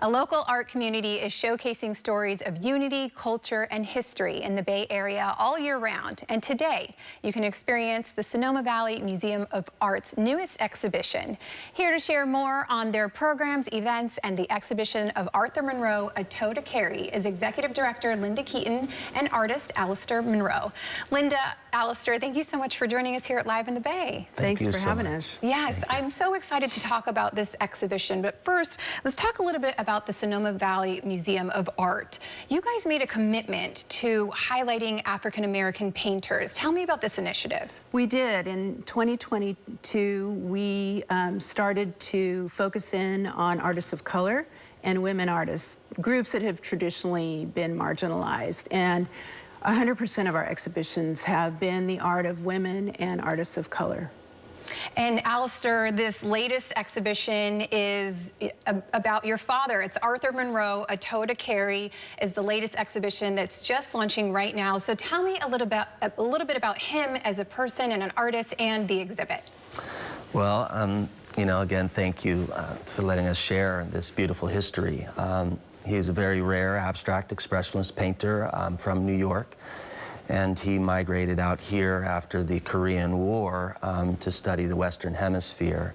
A local art community is showcasing stories of unity, culture, and history in the Bay Area all year round. And today, you can experience the Sonoma Valley Museum of Art's newest exhibition. Here to share more on their programs, events, and the exhibition of Arthur Monroe, A Toe to Carry, is Executive Director Linda Keaton and artist Alistair Monroe. Linda, Alistair, thank you so much for joining us here at Live in the Bay. Thanks for having us. Yes, I'm so excited to talk about this exhibition, but first, let's talk a little bit about the Sonoma Valley Museum of Art. You guys made a commitment to highlighting African-American painters. Tell me about this initiative. We did. In 2022, we started to focus in on artists of color and women artists, groups that have traditionally been marginalized. And 100% of our exhibitions have been the art of women and artists of color. And Alistair, this latest exhibition is about your father. It's Arthur Monroe, A Toe to Carry is the latest exhibition that's just launching right now. So tell me a little bit about him as a person and an artist and the exhibit. Well, you know, again, thank you for letting us share this beautiful history. He's a very rare abstract expressionist painter from New York. And he migrated out here after the Korean War to study the Western Hemisphere.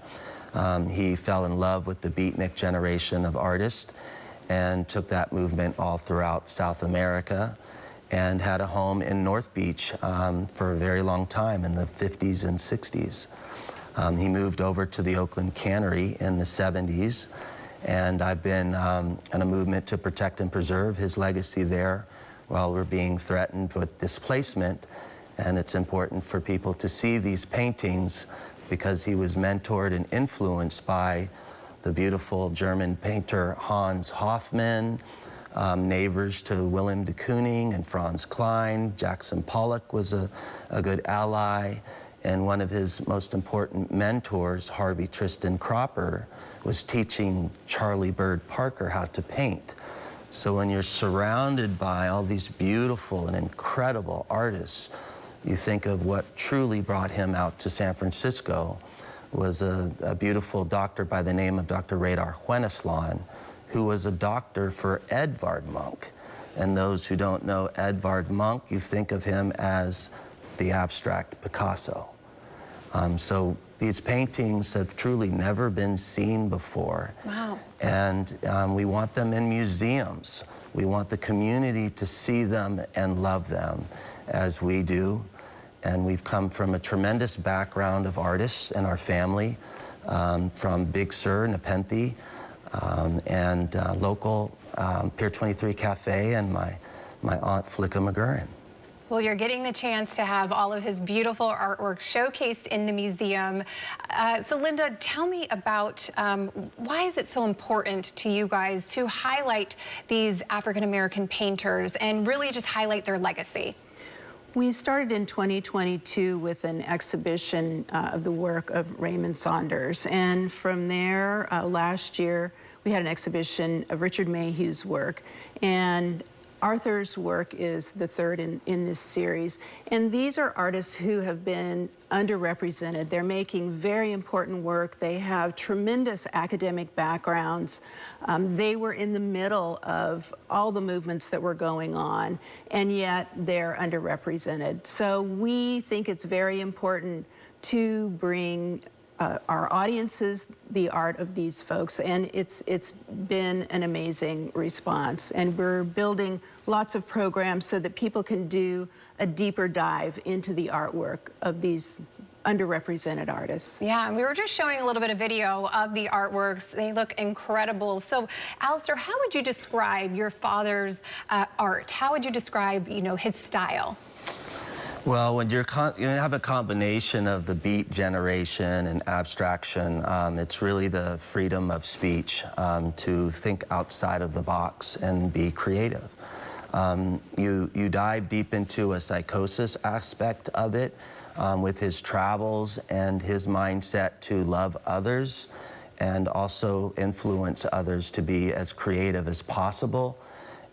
He fell in love with the beatnik generation of artists and took that movement all throughout South America and had a home in North Beach for a very long time in the 50s and 60s. He moved over to the Oakland Cannery in the 70s, and I've been in a movement to protect and preserve his legacy there while we're being threatened with displacement. And it's important for people to see these paintings because he was mentored and influenced by the beautiful German painter Hans Hofmann, neighbors to Willem de Kooning and Franz Klein. Jackson Pollock was a good ally. And one of his most important mentors, Harvey Tristan Cropper, was teaching Charlie Bird Parker how to paint. So when you're surrounded by all these beautiful and incredible artists, you think of what truly brought him out to San Francisco was a beautiful doctor by the name of Dr. Radar Hueneslan, who was a doctor for Edvard Munch. And those who don't know Edvard Munch, you think of him as the abstract Picasso. So these paintings have truly never been seen before. Wow. And we want them in museums. We want the community to see them and love them as we do. And we've come from a tremendous background of artists in our family, from Big Sur, Nepenthe, and local Pier 23 Cafe, and my aunt Flicka McGurran. Well, you're getting the chance to have all of his beautiful artwork showcased in the museum. So Linda, tell me about why is it so important to you guys to highlight these African-American painters and really just highlight their legacy? We started in 2022 with an exhibition of the work of Raymond Saunders. And from there, last year, we had an exhibition of Richard Mayhew's work. And Arthur's work is the third in this series. And these are artists who have been underrepresented. They're making very important work. They have tremendous academic backgrounds. They were in the middle of all the movements that were going on, and yet they're underrepresented. So we think it's very important to bring our audiences the art of these folks, and it's been an amazing response. And we're building lots of programs so that people can do a deeper dive into the artwork of these underrepresented artists. Yeah, and we were just showing a little bit of video of the artworks. They look incredible. So, Alistair, how would you describe your father's art? How would you describe, you know, his style? Well, when you have a combination of the beat generation and abstraction, it's really the freedom of speech to think outside of the box and be creative. You dive deep into a psychosis aspect of it with his travels and his mindset to love others and also influence others to be as creative as possible.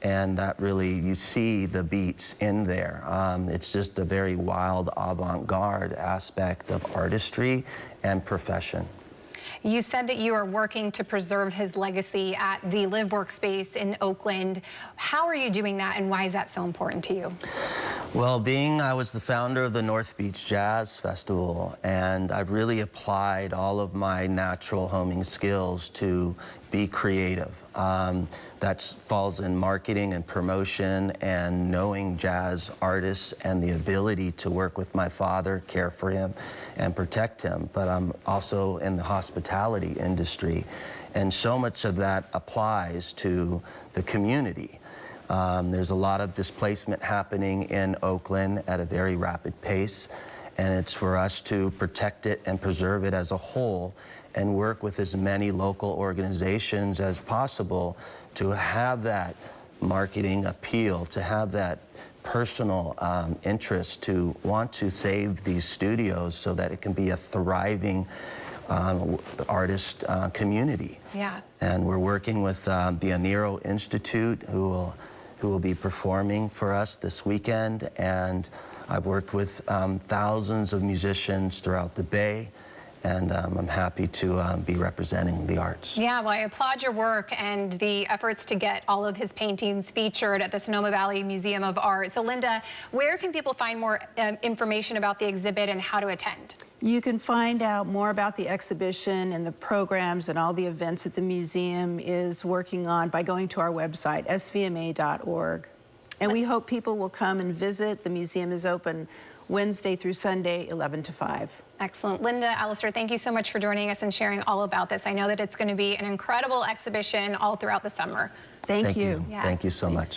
And that really, you see the beats in there. It's just a very wild avant-garde aspect of artistry and profession. You said that you are working to preserve his legacy at the Live Workspace in Oakland. How are you doing that, and why is that so important to you? Well, I was the founder of the North Beach Jazz Festival, and I've really applied all of my natural homing skills to be creative. That falls in marketing and promotion and knowing jazz artists and the ability to work with my father, care for him, and protect him. But I'm also in the hospitality industry, and so much of that applies to the community. There's a lot of displacement happening in Oakland at a very rapid pace, and it's for us to protect it and preserve it as a whole and work with as many local organizations as possible to have that marketing appeal, to have that personal interest to want to save these studios so that it can be a thriving artist community. Yeah. And we're working with the Aniro Institute, who will be performing for us this weekend, and I've worked with thousands of musicians throughout the Bay, and I'm happy to be representing the arts. Yeah, well, I applaud your work and the efforts to get all of his paintings featured at the Sonoma Valley Museum of Art. So, Linda, where can people find more information about the exhibit and how to attend? You can find out more about the exhibition and the programs and all the events that the museum is working on by going to our website, svma.org. And we hope people will come and visit. The museum is open Wednesday through Sunday, 11 to 5. Excellent. Linda, Alistair, thank you so much for joining us and sharing all about this. I know that it's going to be an incredible exhibition all throughout the summer. Thank you. Yes. Thank you so much.